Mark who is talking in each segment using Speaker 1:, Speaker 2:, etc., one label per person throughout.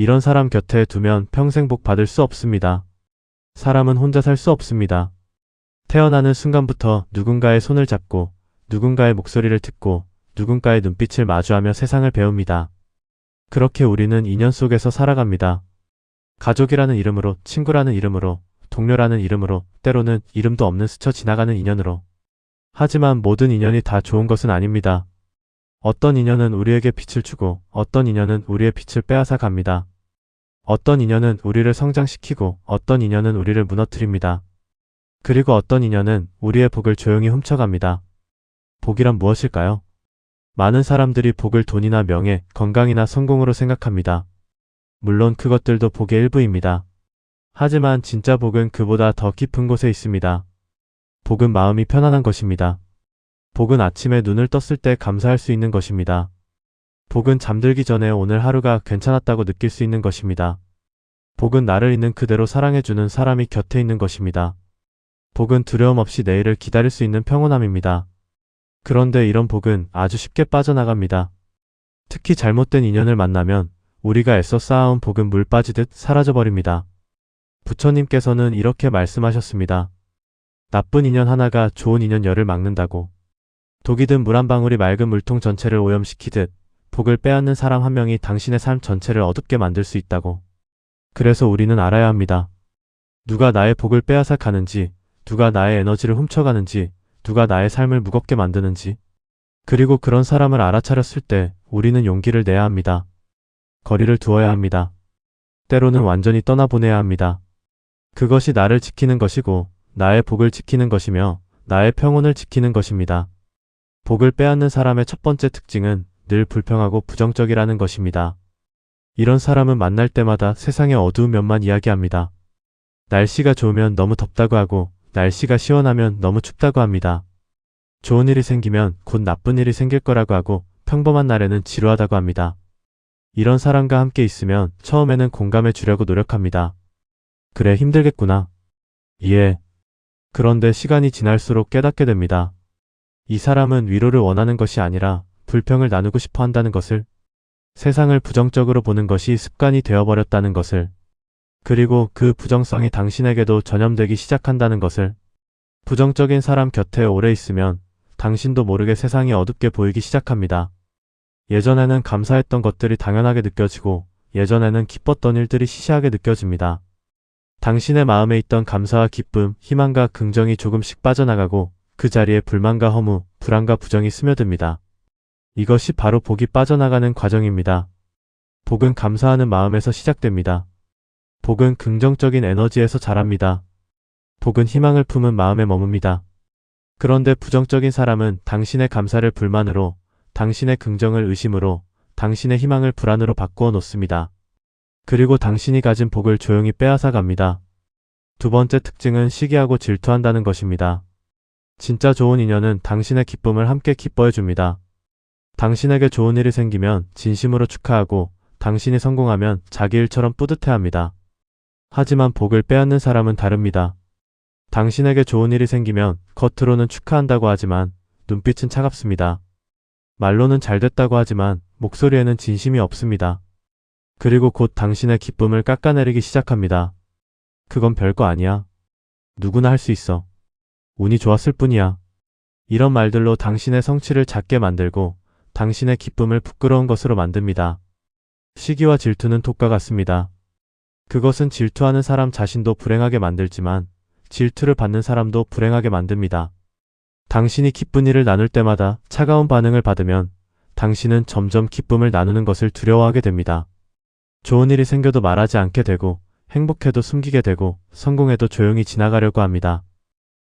Speaker 1: 이런 사람 곁에 두면 평생 복 받을 수 없습니다. 사람은 혼자 살 수 없습니다. 태어나는 순간부터 누군가의 손을 잡고 누군가의 목소리를 듣고 누군가의 눈빛을 마주하며 세상을 배웁니다. 그렇게 우리는 인연 속에서 살아갑니다. 가족이라는 이름으로, 친구라는 이름으로, 동료라는 이름으로, 때로는 이름도 없는 스쳐 지나가는 인연으로. 하지만 모든 인연이 다 좋은 것은 아닙니다. 어떤 인연은 우리에게 빛을 주고 어떤 인연은 우리의 빛을 빼앗아 갑니다. 어떤 인연은 우리를 성장시키고 어떤 인연은 우리를 무너뜨립니다. 그리고 어떤 인연은 우리의 복을 조용히 훔쳐갑니다. 복이란 무엇일까요? 많은 사람들이 복을 돈이나 명예, 건강이나 성공으로 생각합니다. 물론 그것들도 복의 일부입니다. 하지만 진짜 복은 그보다 더 깊은 곳에 있습니다. 복은 마음이 편안한 것입니다. 복은 아침에 눈을 떴을 때 감사할 수 있는 것입니다. 복은 잠들기 전에 오늘 하루가 괜찮았다고 느낄 수 있는 것입니다. 복은 나를 있는 그대로 사랑해주는 사람이 곁에 있는 것입니다. 복은 두려움 없이 내일을 기다릴 수 있는 평온함입니다. 그런데 이런 복은 아주 쉽게 빠져나갑니다. 특히 잘못된 인연을 만나면 우리가 애써 쌓아온 복은 물 빠지듯 사라져버립니다. 부처님께서는 이렇게 말씀하셨습니다. 나쁜 인연 하나가 좋은 인연 열을 막는다고. 독이 든 물 한 방울이 맑은 물통 전체를 오염시키듯 복을 빼앗는 사람 한 명이 당신의 삶 전체를 어둡게 만들 수 있다고. 그래서 우리는 알아야 합니다. 누가 나의 복을 빼앗아 가는지, 누가 나의 에너지를 훔쳐가는지, 누가 나의 삶을 무겁게 만드는지. 그리고 그런 사람을 알아차렸을 때 우리는 용기를 내야 합니다. 거리를 두어야 합니다. 때로는 완전히 떠나보내야 합니다. 그것이 나를 지키는 것이고 나의 복을 지키는 것이며 나의 평온을 지키는 것입니다. 복을 빼앗는 사람의 첫 번째 특징은 늘 불평하고 부정적이라는 것입니다. 이런 사람은 만날 때마다 세상의 어두운 면만 이야기합니다. 날씨가 좋으면 너무 덥다고 하고 날씨가 시원하면 너무 춥다고 합니다. 좋은 일이 생기면 곧 나쁜 일이 생길 거라고 하고 평범한 날에는 지루하다고 합니다. 이런 사람과 함께 있으면 처음에는 공감해 주려고 노력합니다. 그래, 힘들겠구나. 이해. 그런데 시간이 지날수록 깨닫게 됩니다. 이 사람은 위로를 원하는 것이 아니라 불평을 나누고 싶어 한다는 것을, 세상을 부정적으로 보는 것이 습관이 되어버렸다는 것을, 그리고 그 부정성이 당신에게도 전염되기 시작한다는 것을. 부정적인 사람 곁에 오래 있으면 당신도 모르게 세상이 어둡게 보이기 시작합니다. 예전에는 감사했던 것들이 당연하게 느껴지고 예전에는 기뻤던 일들이 시시하게 느껴집니다. 당신의 마음에 있던 감사와 기쁨, 희망과 긍정이 조금씩 빠져나가고 그 자리에 불만과 허무, 불안과 부정이 스며듭니다. 이것이 바로 복이 빠져나가는 과정입니다. 복은 감사하는 마음에서 시작됩니다. 복은 긍정적인 에너지에서 자랍니다. 복은 희망을 품은 마음에 머뭅니다. 그런데 부정적인 사람은 당신의 감사를 불만으로, 당신의 긍정을 의심으로, 당신의 희망을 불안으로 바꾸어 놓습니다. 그리고 당신이 가진 복을 조용히 빼앗아 갑니다. 두 번째 특징은 시기하고 질투한다는 것입니다. 진짜 좋은 인연은 당신의 기쁨을 함께 기뻐해 줍니다. 당신에게 좋은 일이 생기면 진심으로 축하하고 당신이 성공하면 자기 일처럼 뿌듯해합니다. 하지만 복을 빼앗는 사람은 다릅니다. 당신에게 좋은 일이 생기면 겉으로는 축하한다고 하지만 눈빛은 차갑습니다. 말로는 잘 됐다고 하지만 목소리에는 진심이 없습니다. 그리고 곧 당신의 기쁨을 깎아내리기 시작합니다. 그건 별거 아니야. 누구나 할 수 있어. 운이 좋았을 뿐이야. 이런 말들로 당신의 성취를 작게 만들고 당신의 기쁨을 부끄러운 것으로 만듭니다. 시기와 질투는 독과 같습니다. 그것은 질투하는 사람 자신도 불행하게 만들지만 질투를 받는 사람도 불행하게 만듭니다. 당신이 기쁜 일을 나눌 때마다 차가운 반응을 받으면 당신은 점점 기쁨을 나누는 것을 두려워하게 됩니다. 좋은 일이 생겨도 말하지 않게 되고 행복해도 숨기게 되고 성공해도 조용히 지나가려고 합니다.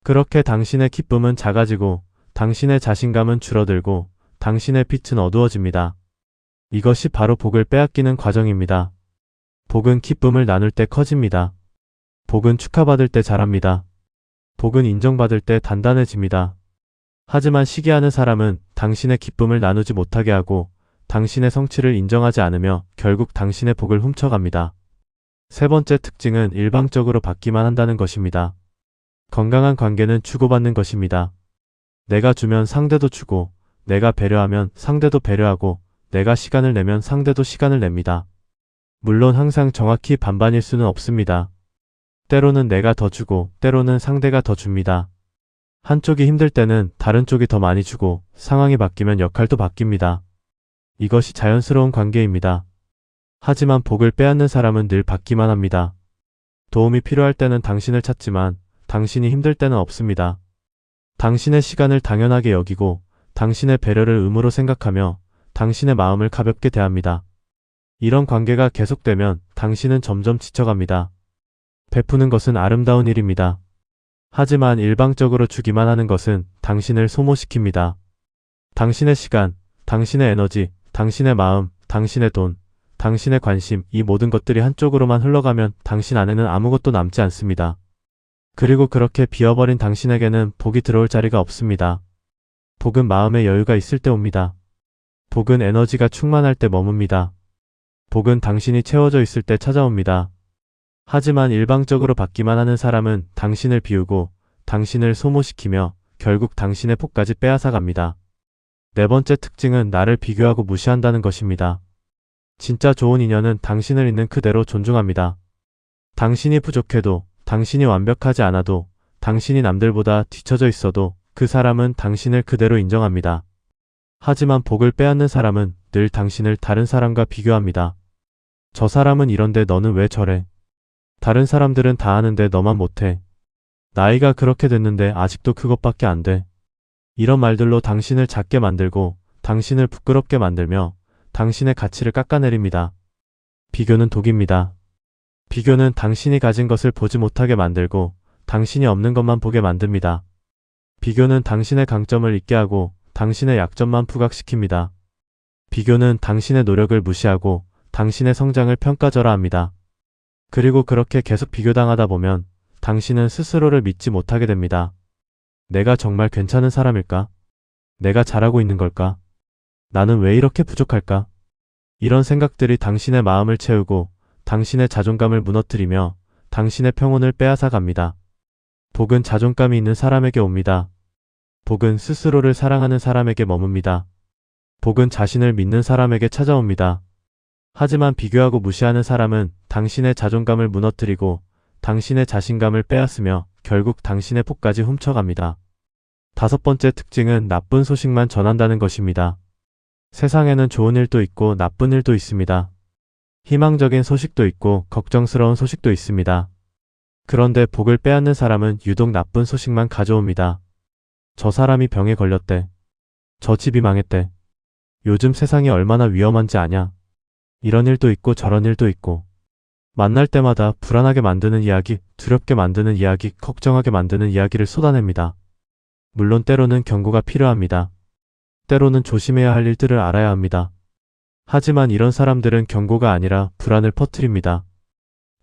Speaker 1: 그렇게 당신의 기쁨은 작아지고 당신의 자신감은 줄어들고 당신의 빛은 어두워집니다. 이것이 바로 복을 빼앗기는 과정입니다. 복은 기쁨을 나눌 때 커집니다. 복은 축하받을 때 자랍니다. 복은 인정받을 때 단단해집니다. 하지만 시기하는 사람은 당신의 기쁨을 나누지 못하게 하고 당신의 성취를 인정하지 않으며 결국 당신의 복을 훔쳐갑니다. 세 번째 특징은 일방적으로 받기만 한다는 것입니다. 건강한 관계는 주고받는 것입니다. 내가 주면 상대도 주고, 내가 배려하면 상대도 배려하고, 내가 시간을 내면 상대도 시간을 냅니다. 물론 항상 정확히 반반일 수는 없습니다. 때로는 내가 더 주고 때로는 상대가 더 줍니다. 한쪽이 힘들 때는 다른 쪽이 더 많이 주고 상황이 바뀌면 역할도 바뀝니다. 이것이 자연스러운 관계입니다. 하지만 복을 빼앗는 사람은 늘 받기만 합니다. 도움이 필요할 때는 당신을 찾지만 당신이 힘들 때는 없습니다. 당신의 시간을 당연하게 여기고 당신의 배려를 의무로 생각하며 당신의 마음을 가볍게 대합니다. 이런 관계가 계속되면 당신은 점점 지쳐갑니다. 베푸는 것은 아름다운 일입니다. 하지만 일방적으로 주기만 하는 것은 당신을 소모시킵니다. 당신의 시간, 당신의 에너지, 당신의 마음, 당신의 돈, 당신의 관심, 이 모든 것들이 한쪽으로만 흘러가면 당신 안에는 아무것도 남지 않습니다. 그리고 그렇게 비어버린 당신에게는 복이 들어올 자리가 없습니다. 복은 마음의 여유가 있을 때 옵니다. 복은 에너지가 충만할 때 머뭅니다. 복은 당신이 채워져 있을 때 찾아옵니다. 하지만 일방적으로 받기만 하는 사람은 당신을 비우고 당신을 소모시키며 결국 당신의 복까지 빼앗아 갑니다. 네 번째 특징은 나를 비교하고 무시한다는 것입니다. 진짜 좋은 인연은 당신을 있는 그대로 존중합니다. 당신이 부족해도, 당신이 완벽하지 않아도, 당신이 남들보다 뒤처져 있어도 그 사람은 당신을 그대로 인정합니다. 하지만 복을 빼앗는 사람은 늘 당신을 다른 사람과 비교합니다. 저 사람은 이런데 너는 왜 저래? 다른 사람들은 다 하는데 너만 못해. 나이가 그렇게 됐는데 아직도 그것밖에 안 돼. 이런 말들로 당신을 작게 만들고 당신을 부끄럽게 만들며 당신의 가치를 깎아내립니다. 비교는 독입니다. 비교는 당신이 가진 것을 보지 못하게 만들고 당신이 없는 것만 보게 만듭니다. 비교는 당신의 강점을 잊게 하고 당신의 약점만 부각시킵니다. 비교는 당신의 노력을 무시하고 당신의 성장을 평가절하합니다. 그리고 그렇게 계속 비교당하다 보면 당신은 스스로를 믿지 못하게 됩니다. 내가 정말 괜찮은 사람일까? 내가 잘하고 있는 걸까? 나는 왜 이렇게 부족할까? 이런 생각들이 당신의 마음을 채우고 당신의 자존감을 무너뜨리며 당신의 평온을 빼앗아 갑니다. 복은 자존감이 있는 사람에게 옵니다. 복은 스스로를 사랑하는 사람에게 머뭅니다. 복은 자신을 믿는 사람에게 찾아옵니다. 하지만 비교하고 무시하는 사람은 당신의 자존감을 무너뜨리고 당신의 자신감을 빼앗으며 결국 당신의 복까지 훔쳐갑니다. 다섯 번째 특징은 나쁜 소식만 전한다는 것입니다. 세상에는 좋은 일도 있고 나쁜 일도 있습니다. 희망적인 소식도 있고 걱정스러운 소식도 있습니다. 그런데 복을 빼앗는 사람은 유독 나쁜 소식만 가져옵니다. 저 사람이 병에 걸렸대. 저 집이 망했대. 요즘 세상이 얼마나 위험한지 아냐. 이런 일도 있고 저런 일도 있고. 만날 때마다 불안하게 만드는 이야기, 두렵게 만드는 이야기, 걱정하게 만드는 이야기를 쏟아냅니다. 물론 때로는 경고가 필요합니다. 때로는 조심해야 할 일들을 알아야 합니다. 하지만 이런 사람들은 경고가 아니라 불안을 퍼뜨립니다.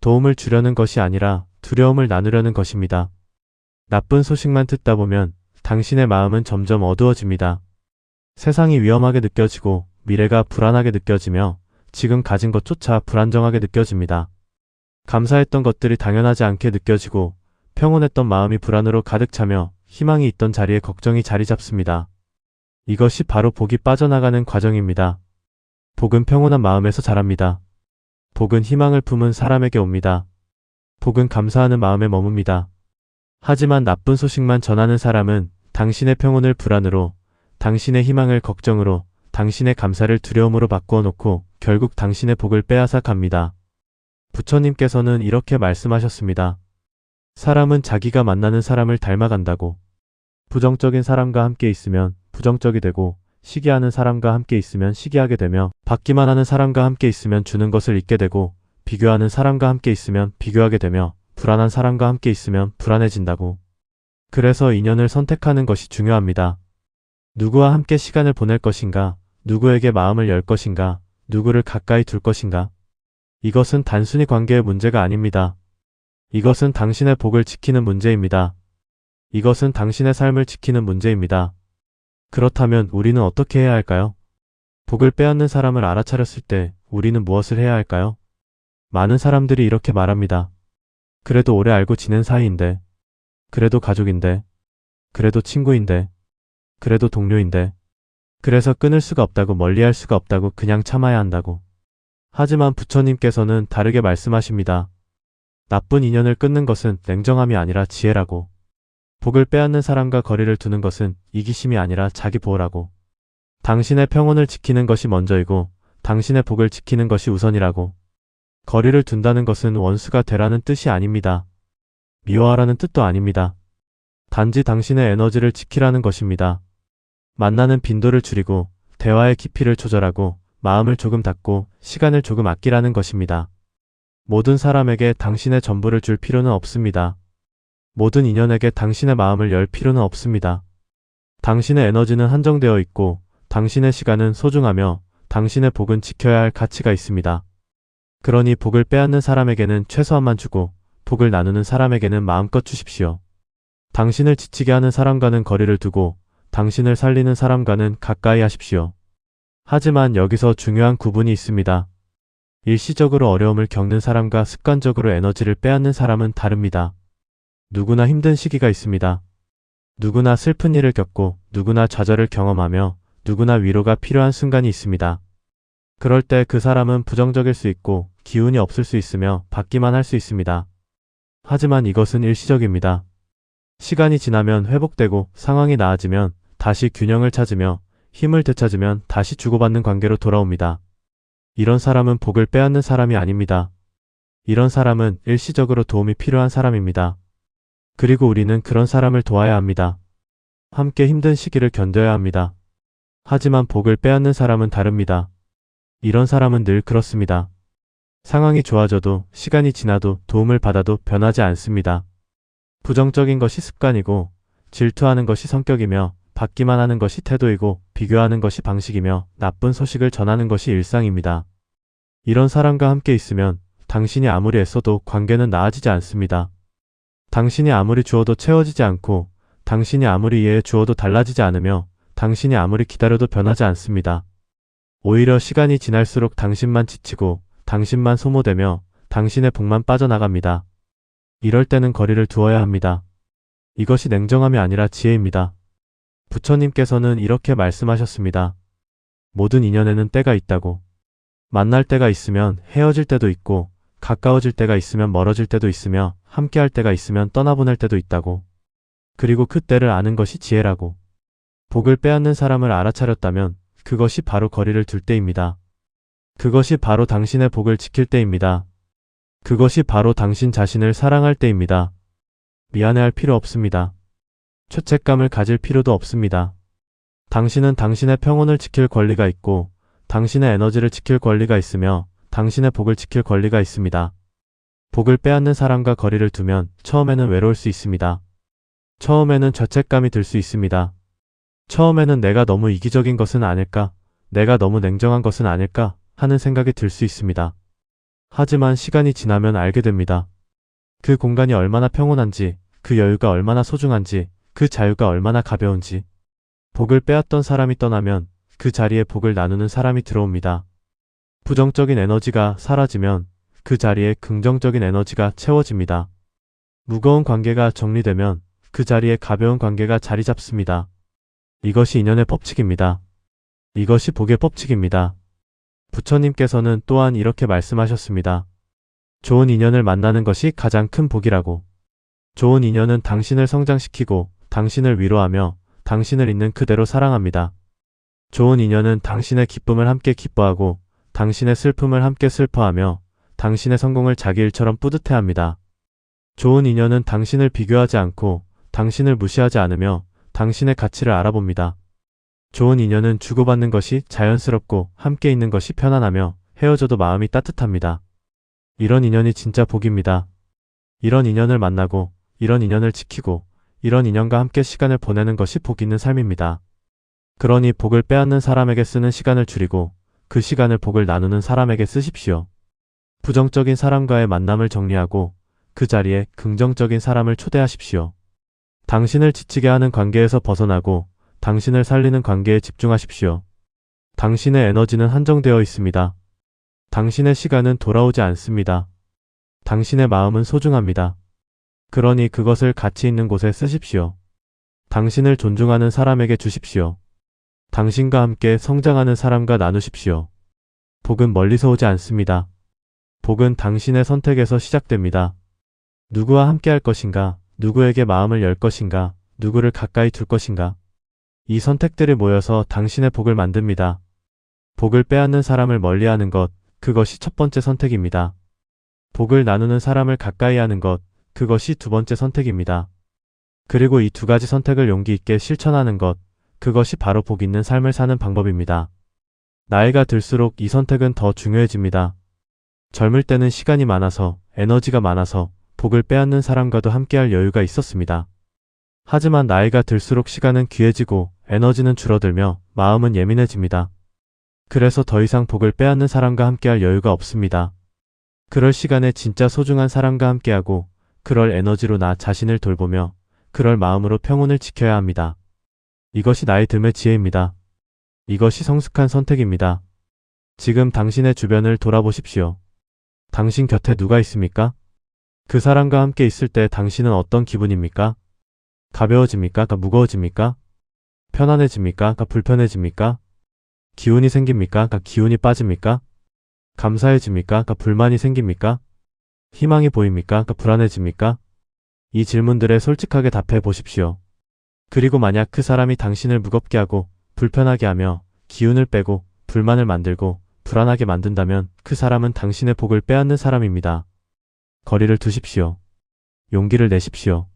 Speaker 1: 도움을 주려는 것이 아니라 두려움을 나누려는 것입니다. 나쁜 소식만 듣다 보면 당신의 마음은 점점 어두워집니다. 세상이 위험하게 느껴지고 미래가 불안하게 느껴지며 지금 가진 것조차 불안정하게 느껴집니다. 감사했던 것들이 당연하지 않게 느껴지고 평온했던 마음이 불안으로 가득 차며 희망이 있던 자리에 걱정이 자리 잡습니다. 이것이 바로 복이 빠져나가는 과정입니다. 복은 평온한 마음에서 자랍니다. 복은 희망을 품은 사람에게 옵니다. 복은 감사하는 마음에 머뭅니다. 하지만 나쁜 소식만 전하는 사람은 당신의 평온을 불안으로, 당신의 희망을 걱정으로, 당신의 감사를 두려움으로 바꾸어 놓고 결국 당신의 복을 빼앗아 갑니다. 부처님께서는 이렇게 말씀하셨습니다. 사람은 자기가 만나는 사람을 닮아간다고. 부정적인 사람과 함께 있으면 부정적이 되고 시기하는 사람과 함께 있으면 시기하게 되며 받기만 하는 사람과 함께 있으면 주는 것을 잊게 되고 비교하는 사람과 함께 있으면 비교하게 되며 불안한 사람과 함께 있으면 불안해진다고. 그래서 인연을 선택하는 것이 중요합니다. 누구와 함께 시간을 보낼 것인가, 누구에게 마음을 열 것인가, 누구를 가까이 둘 것인가. 이것은 단순히 관계의 문제가 아닙니다. 이것은 당신의 복을 지키는 문제입니다. 이것은 당신의 삶을 지키는 문제입니다. 그렇다면 우리는 어떻게 해야 할까요? 복을 빼앗는 사람을 알아차렸을 때 우리는 무엇을 해야 할까요? 많은 사람들이 이렇게 말합니다. 그래도 오래 알고 지낸 사이인데, 그래도 가족인데, 그래도 친구인데, 그래도 동료인데, 그래서 끊을 수가 없다고 멀리할 수가 없다고 그냥 참아야 한다고. 하지만 부처님께서는 다르게 말씀하십니다. 나쁜 인연을 끊는 것은 냉정함이 아니라 지혜라고. 복을 빼앗는 사람과 거리를 두는 것은 이기심이 아니라 자기 보호라고. 당신의 평온을 지키는 것이 먼저이고 당신의 복을 지키는 것이 우선이라고. 거리를 둔다는 것은 원수가 되라는 뜻이 아닙니다. 미워하라는 뜻도 아닙니다. 단지 당신의 에너지를 지키라는 것입니다. 만나는 빈도를 줄이고 대화의 깊이를 조절하고 마음을 조금 닫고 시간을 조금 아끼라는 것입니다. 모든 사람에게 당신의 전부를 줄 필요는 없습니다. 모든 인연에게 당신의 마음을 열 필요는 없습니다. 당신의 에너지는 한정되어 있고 당신의 시간은 소중하며 당신의 복은 지켜야 할 가치가 있습니다. 그러니 복을 빼앗는 사람에게는 최소한만 주고 복을 나누는 사람에게는 마음껏 주십시오. 당신을 지치게 하는 사람과는 거리를 두고 당신을 살리는 사람과는 가까이 하십시오. 하지만 여기서 중요한 구분이 있습니다. 일시적으로 어려움을 겪는 사람과 습관적으로 에너지를 빼앗는 사람은 다릅니다. 누구나 힘든 시기가 있습니다. 누구나 슬픈 일을 겪고 누구나 좌절을 경험하며 누구나 위로가 필요한 순간이 있습니다. 그럴 때 그 사람은 부정적일 수 있고 기운이 없을 수 있으며 받기만 할 수 있습니다. 하지만 이것은 일시적입니다. 시간이 지나면 회복되고 상황이 나아지면 다시 균형을 찾으며 힘을 되찾으면 다시 주고받는 관계로 돌아옵니다. 이런 사람은 복을 빼앗는 사람이 아닙니다. 이런 사람은 일시적으로 도움이 필요한 사람입니다. 그리고 우리는 그런 사람을 도와야 합니다. 함께 힘든 시기를 견뎌야 합니다. 하지만 복을 빼앗는 사람은 다릅니다. 이런 사람은 늘 그렇습니다. 상황이 좋아져도 시간이 지나도 도움을 받아도 변하지 않습니다. 부정적인 것이 습관이고 질투하는 것이 성격이며 받기만 하는 것이 태도이고 비교하는 것이 방식이며 나쁜 소식을 전하는 것이 일상입니다. 이런 사람과 함께 있으면 당신이 아무리 애써도 관계는 나아지지 않습니다. 당신이 아무리 주어도 채워지지 않고 당신이 아무리 이해해 주어도 달라지지 않으며 당신이 아무리 기다려도 변하지 않습니다. 오히려 시간이 지날수록 당신만 지치고 당신만 소모되며 당신의 복만 빠져나갑니다. 이럴 때는 거리를 두어야 합니다. 이것이 냉정함이 아니라 지혜입니다. 부처님께서는 이렇게 말씀하셨습니다. 모든 인연에는 때가 있다고. 만날 때가 있으면 헤어질 때도 있고 가까워질 때가 있으면 멀어질 때도 있으며 함께할 때가 있으면 떠나보낼 때도 있다고. 그리고 그 때를 아는 것이 지혜라고. 복을 빼앗는 사람을 알아차렸다면 그것이 바로 거리를 둘 때입니다. 그것이 바로 당신의 복을 지킬 때입니다. 그것이 바로 당신 자신을 사랑할 때입니다. 미안해할 필요 없습니다. 죄책감을 가질 필요도 없습니다. 당신은 당신의 평온을 지킬 권리가 있고 당신의 에너지를 지킬 권리가 있으며 당신의 복을 지킬 권리가 있습니다. 복을 빼앗는 사람과 거리를 두면 처음에는 외로울 수 있습니다. 처음에는 죄책감이 들 수 있습니다. 처음에는 내가 너무 이기적인 것은 아닐까, 내가 너무 냉정한 것은 아닐까 하는 생각이 들 수 있습니다. 하지만 시간이 지나면 알게 됩니다. 그 공간이 얼마나 평온한지, 그 여유가 얼마나 소중한지, 그 자유가 얼마나 가벼운지. 복을 빼앗던 사람이 떠나면 그 자리에 복을 나누는 사람이 들어옵니다. 부정적인 에너지가 사라지면 그 자리에 긍정적인 에너지가 채워집니다. 무거운 관계가 정리되면 그 자리에 가벼운 관계가 자리 잡습니다. 이것이 인연의 법칙입니다. 이것이 복의 법칙입니다. 부처님께서는 또한 이렇게 말씀하셨습니다. 좋은 인연을 만나는 것이 가장 큰 복이라고. 좋은 인연은 당신을 성장시키고 당신을 위로하며 당신을 있는 그대로 사랑합니다. 좋은 인연은 당신의 기쁨을 함께 기뻐하고 당신의 슬픔을 함께 슬퍼하며 당신의 성공을 자기 일처럼 뿌듯해합니다. 좋은 인연은 당신을 비교하지 않고 당신을 무시하지 않으며 당신의 가치를 알아봅니다. 좋은 인연은 주고받는 것이 자연스럽고 함께 있는 것이 편안하며 헤어져도 마음이 따뜻합니다. 이런 인연이 진짜 복입니다. 이런 인연을 만나고 이런 인연을 지키고 이런 인연과 함께 시간을 보내는 것이 복 있는 삶입니다. 그러니 복을 빼앗는 사람에게 쓰는 시간을 줄이고 그 시간을 복을 나누는 사람에게 쓰십시오. 부정적인 사람과의 만남을 정리하고 그 자리에 긍정적인 사람을 초대하십시오. 당신을 지치게 하는 관계에서 벗어나고 당신을 살리는 관계에 집중하십시오. 당신의 에너지는 한정되어 있습니다. 당신의 시간은 돌아오지 않습니다. 당신의 마음은 소중합니다. 그러니 그것을 가치 있는 곳에 쓰십시오. 당신을 존중하는 사람에게 주십시오. 당신과 함께 성장하는 사람과 나누십시오. 복은 멀리서 오지 않습니다. 복은 당신의 선택에서 시작됩니다. 누구와 함께 할 것인가, 누구에게 마음을 열 것인가, 누구를 가까이 둘 것인가. 이 선택들이 모여서 당신의 복을 만듭니다. 복을 빼앗는 사람을 멀리하는 것, 그것이 첫 번째 선택입니다. 복을 나누는 사람을 가까이 하는 것, 그것이 두 번째 선택입니다. 그리고 이 두 가지 선택을 용기 있게 실천하는 것, 그것이 바로 복 있는 삶을 사는 방법입니다. 나이가 들수록 이 선택은 더 중요해집니다. 젊을 때는 시간이 많아서, 에너지가 많아서 복을 빼앗는 사람과도 함께할 여유가 있었습니다. 하지만 나이가 들수록 시간은 귀해지고 에너지는 줄어들며 마음은 예민해집니다. 그래서 더 이상 복을 빼앗는 사람과 함께할 여유가 없습니다. 그럴 시간에 진짜 소중한 사람과 함께하고 그럴 에너지로 나 자신을 돌보며 그럴 마음으로 평온을 지켜야 합니다. 이것이 나이 듦의 지혜입니다. 이것이 성숙한 선택입니다. 지금 당신의 주변을 돌아보십시오. 당신 곁에 누가 있습니까? 그 사람과 함께 있을 때 당신은 어떤 기분입니까? 가벼워집니까? 무거워집니까? 편안해집니까? 불편해집니까? 기운이 생깁니까? 기운이 빠집니까? 감사해집니까? 불만이 생깁니까? 희망이 보입니까? 불안해집니까? 이 질문들에 솔직하게 답해 보십시오. 그리고 만약 그 사람이 당신을 무겁게 하고 불편하게 하며 기운을 빼고 불만을 만들고 불안하게 만든다면 그 사람은 당신의 복을 빼앗는 사람입니다. 거리를 두십시오. 용기를 내십시오.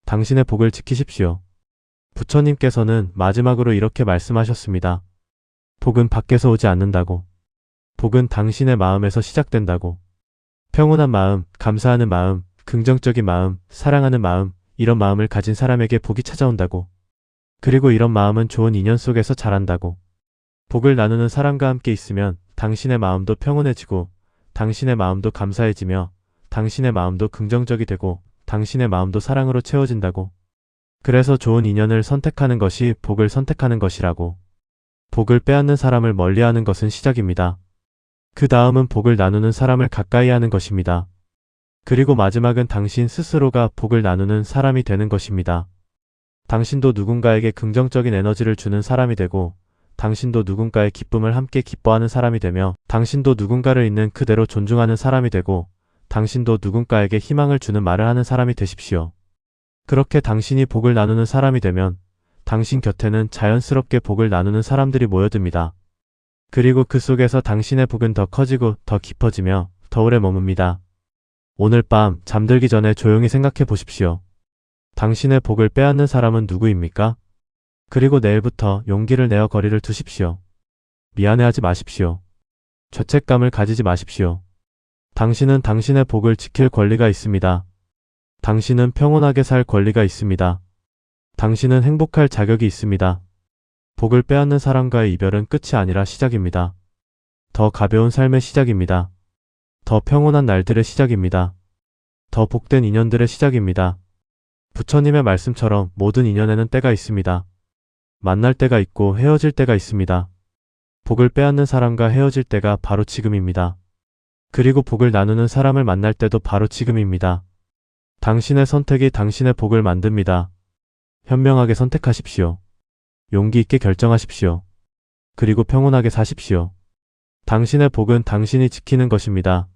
Speaker 1: 당신의 복을 지키십시오. 부처님께서는 마지막으로 이렇게 말씀하셨습니다. 복은 밖에서 오지 않는다고. 복은 당신의 마음에서 시작된다고. 평온한 마음, 감사하는 마음, 긍정적인 마음, 사랑하는 마음, 이런 마음을 가진 사람에게 복이 찾아온다고. 그리고 이런 마음은 좋은 인연 속에서 자란다고. 복을 나누는 사람과 함께 있으면 당신의 마음도 평온해지고 당신의 마음도 감사해지며 당신의 마음도 긍정적이 되고 당신의 마음도 사랑으로 채워진다고. 그래서 좋은 인연을 선택하는 것이 복을 선택하는 것이라고. 복을 빼앗는 사람을 멀리하는 것은 시작입니다. 그 다음은 복을 나누는 사람을 가까이 하는 것입니다. 그리고 마지막은 당신 스스로가 복을 나누는 사람이 되는 것입니다. 당신도 누군가에게 긍정적인 에너지를 주는 사람이 되고 당신도 누군가의 기쁨을 함께 기뻐하는 사람이 되며 당신도 누군가를 있는 그대로 존중하는 사람이 되고 당신도 누군가에게 희망을 주는 말을 하는 사람이 되십시오. 그렇게 당신이 복을 나누는 사람이 되면 당신 곁에는 자연스럽게 복을 나누는 사람들이 모여듭니다. 그리고 그 속에서 당신의 복은 더 커지고 더 깊어지며 더 오래 머뭅니다. 오늘 밤 잠들기 전에 조용히 생각해 보십시오. 당신의 복을 빼앗는 사람은 누구입니까? 그리고 내일부터 용기를 내어 거리를 두십시오. 미안해하지 마십시오. 죄책감을 가지지 마십시오. 당신은 당신의 복을 지킬 권리가 있습니다. 당신은 평온하게 살 권리가 있습니다. 당신은 행복할 자격이 있습니다. 복을 빼앗는 사람과의 이별은 끝이 아니라 시작입니다. 더 가벼운 삶의 시작입니다. 더 평온한 날들의 시작입니다. 더 복된 인연들의 시작입니다. 부처님의 말씀처럼 모든 인연에는 때가 있습니다. 만날 때가 있고 헤어질 때가 있습니다. 복을 빼앗는 사람과 헤어질 때가 바로 지금입니다. 그리고 복을 나누는 사람을 만날 때도 바로 지금입니다. 당신의 선택이 당신의 복을 만듭니다. 현명하게 선택하십시오. 용기 있게 결정하십시오. 그리고 평온하게 사십시오. 당신의 복은 당신이 지키는 것입니다.